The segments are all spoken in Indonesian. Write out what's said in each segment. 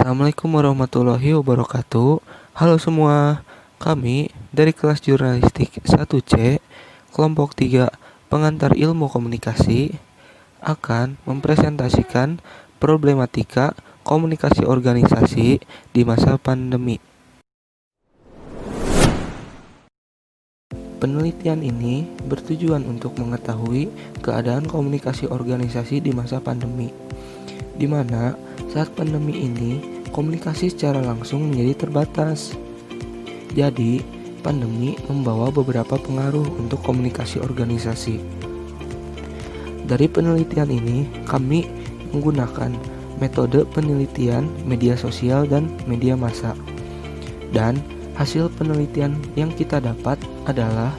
Assalamualaikum warahmatullahi wabarakatuh. Halo semua, kami dari kelas jurnalistik 1C, kelompok 3, pengantar ilmu komunikasi, akan mempresentasikan problematika komunikasi organisasi di masa pandemi. Penelitian ini bertujuan untuk mengetahui keadaan komunikasi organisasi di masa pandemi, di mana saat pandemi ini komunikasi secara langsung menjadi terbatas. Jadi, pandemi membawa beberapa pengaruh untuk komunikasi organisasi. Dari penelitian ini, kami menggunakan metode penelitian media sosial dan media massa. Dan hasil penelitian yang kita dapat adalah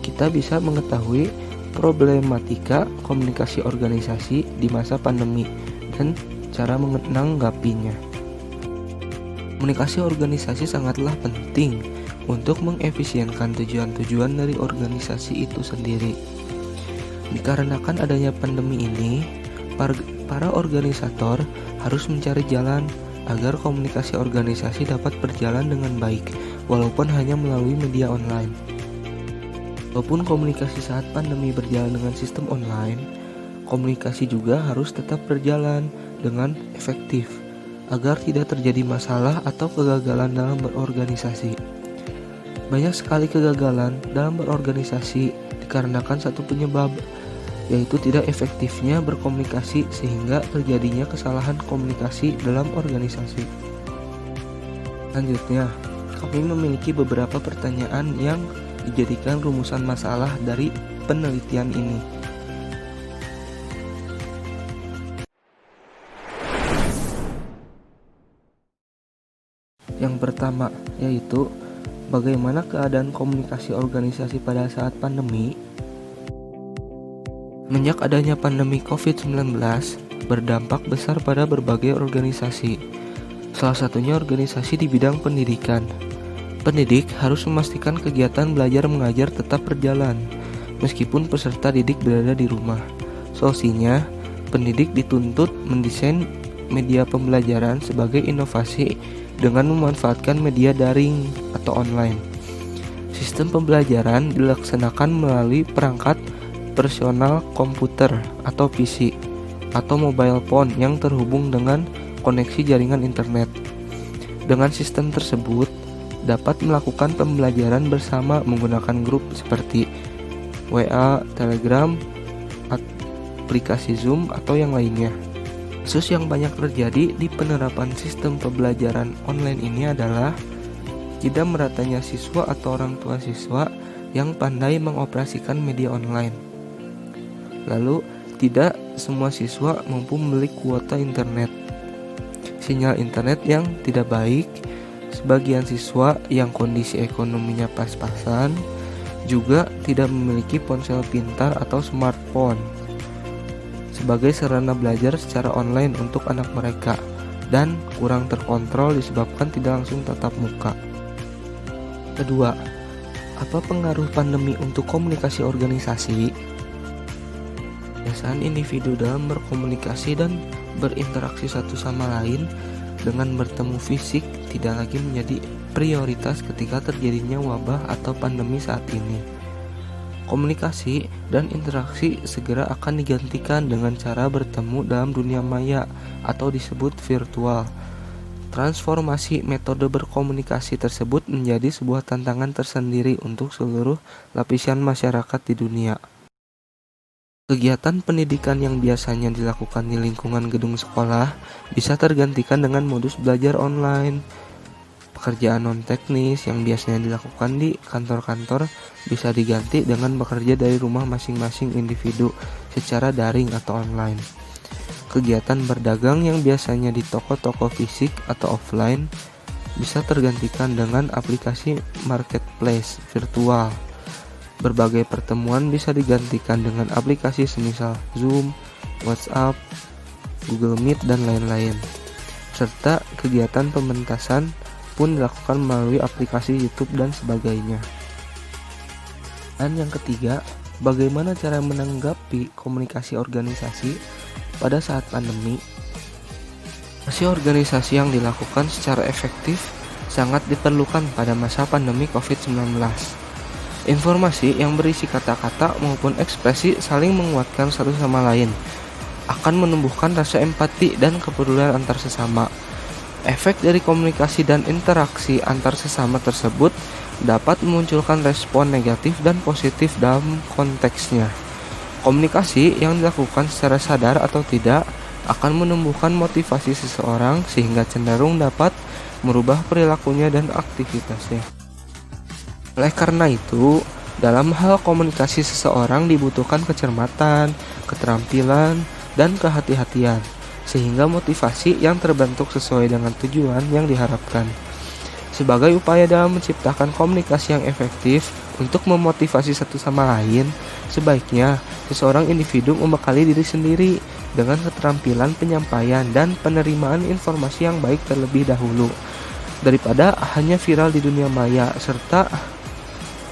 kita bisa mengetahui problematika komunikasi organisasi di masa pandemi dan cara menanggapinya. Komunikasi organisasi sangatlah penting untuk mengefisienkan tujuan-tujuan dari organisasi itu sendiri. Dikarenakan adanya pandemi ini, para organisator harus mencari jalan agar komunikasi organisasi dapat berjalan dengan baik, walaupun hanya melalui media online. Walaupun komunikasi saat pandemi berjalan dengan sistem online, komunikasi juga harus tetap berjalan dengan efektif, agar tidak terjadi masalah atau kegagalan dalam berorganisasi. Banyak sekali kegagalan dalam berorganisasi dikarenakan satu penyebab, yaitu tidak efektifnya berkomunikasi sehingga terjadinya kesalahan komunikasi dalam organisasi. Selanjutnya, kami memiliki beberapa pertanyaan yang dijadikan rumusan masalah dari penelitian ini. Yang pertama yaitu bagaimana keadaan komunikasi organisasi pada saat pandemi. Semenjak adanya pandemi COVID-19 berdampak besar pada berbagai organisasi. Salah satunya organisasi di bidang pendidikan. Pendidik harus memastikan kegiatan belajar mengajar tetap berjalan meskipun peserta didik berada di rumah. Solusinya, pendidik dituntut mendesain media pembelajaran sebagai inovasi dengan memanfaatkan media daring atau online. Sistem pembelajaran dilaksanakan melalui perangkat personal komputer atau PC atau mobile phone yang terhubung dengan koneksi jaringan internet. Dengan sistem tersebut dapat melakukan pembelajaran bersama menggunakan grup seperti WA, Telegram, aplikasi Zoom atau yang lainnya. Kasus yang banyak terjadi di penerapan sistem pembelajaran online ini adalah tidak meratanya siswa atau orang tua siswa yang pandai mengoperasikan media online. Lalu, tidak semua siswa mampu membeli kuota internet. Sinyal internet yang tidak baik, sebagian siswa yang kondisi ekonominya pas-pasan juga tidak memiliki ponsel pintar atau smartphone sebagai sarana belajar secara online untuk anak mereka, dan kurang terkontrol disebabkan tidak langsung tatap muka. Kedua, apa pengaruh pandemi untuk komunikasi organisasi? Kebiasaan individu dalam berkomunikasi dan berinteraksi satu sama lain dengan bertemu fisik tidak lagi menjadi prioritas ketika terjadinya wabah atau pandemi saat ini. Komunikasi dan interaksi segera akan digantikan dengan cara bertemu dalam dunia maya atau disebut virtual. Transformasi metode berkomunikasi tersebut menjadi sebuah tantangan tersendiri untuk seluruh lapisan masyarakat di dunia. Kegiatan pendidikan yang biasanya dilakukan di lingkungan gedung sekolah bisa tergantikan dengan modus belajar online. Pekerjaan non-teknis yang biasanya dilakukan di kantor-kantor bisa diganti dengan bekerja dari rumah masing-masing individu secara daring atau online. Kegiatan berdagang yang biasanya di toko-toko fisik atau offline bisa tergantikan dengan aplikasi marketplace virtual. Berbagai pertemuan bisa digantikan dengan aplikasi semisal Zoom, WhatsApp, Google Meet, dan lain-lain. Serta kegiatan pementasan pun dilakukan melalui aplikasi YouTube dan sebagainya. Dan yang ketiga, bagaimana cara menanggapi komunikasi organisasi pada saat pandemi? Organisasi yang dilakukan secara efektif sangat diperlukan pada masa pandemi COVID-19. Informasi yang berisi kata-kata maupun ekspresi saling menguatkan satu sama lain, akan menumbuhkan rasa empati dan kepedulian antar sesama. Efek dari komunikasi dan interaksi antar sesama tersebut dapat memunculkan respon negatif dan positif dalam konteksnya. Komunikasi yang dilakukan secara sadar atau tidak akan menumbuhkan motivasi seseorang sehingga cenderung dapat merubah perilakunya dan aktivitasnya. Oleh karena itu, dalam hal komunikasi seseorang dibutuhkan kecermatan, keterampilan, dan kehati-hatian, sehingga motivasi yang terbentuk sesuai dengan tujuan yang diharapkan. Sebagai upaya dalam menciptakan komunikasi yang efektif untuk memotivasi satu sama lain, sebaiknya seseorang individu membekali diri sendiri dengan keterampilan penyampaian dan penerimaan informasi yang baik terlebih dahulu, daripada hanya viral di dunia maya, serta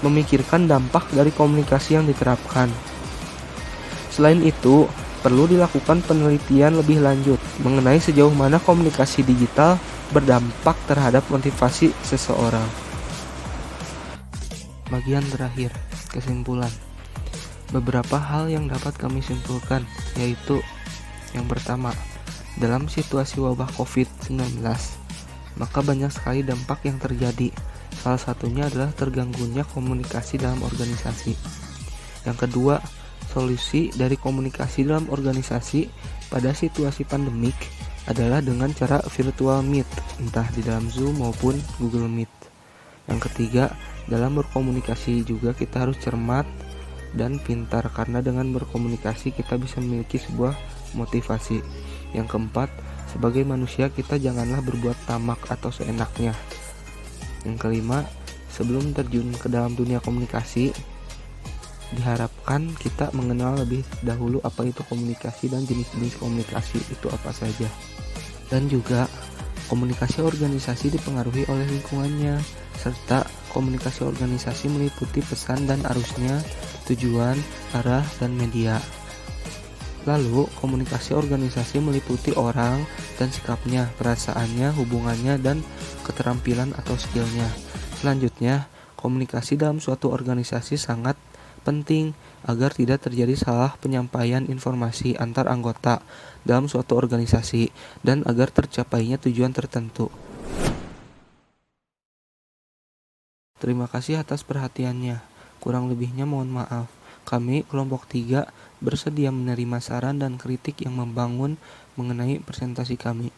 memikirkan dampak dari komunikasi yang diterapkan. Selain itu, perlu dilakukan penelitian lebih lanjut mengenai sejauh mana komunikasi digital berdampak terhadap motivasi seseorang. Bagian terakhir, kesimpulan. Beberapa hal yang dapat kami simpulkan, yaitu yang pertama, dalam situasi wabah COVID-19, maka banyak sekali dampak yang terjadi. Salah satunya adalah terganggunya komunikasi dalam organisasi. Yang kedua, solusi dari komunikasi dalam organisasi pada situasi pandemik adalah dengan cara virtual meet, entah di dalam Zoom maupun Google Meet. Yang ketiga, dalam berkomunikasi juga kita harus cermat dan pintar, karena dengan berkomunikasi kita bisa memiliki sebuah motivasi. Yang keempat, sebagai manusia kita janganlah berbuat tamak atau seenaknya. Yang kelima, sebelum terjun ke dalam dunia komunikasi, diharapkan kita mengenal lebih dahulu apa itu komunikasi dan jenis-jenis komunikasi itu apa saja. Dan juga komunikasi organisasi dipengaruhi oleh lingkungannya, serta komunikasi organisasi meliputi pesan dan arusnya, tujuan, arah, dan media. Lalu, komunikasi organisasi meliputi orang dan sikapnya, perasaannya, hubungannya, dan keterampilan atau skillnya. Selanjutnya, komunikasi dalam suatu organisasi sangat penting agar tidak terjadi salah penyampaian informasi antar anggota dalam suatu organisasi dan agar tercapainya tujuan tertentu. Terima kasih atas perhatiannya. Kurang lebihnya mohon maaf. Kami, kelompok 3, bersedia menerima saran dan kritik yang membangun mengenai presentasi kami.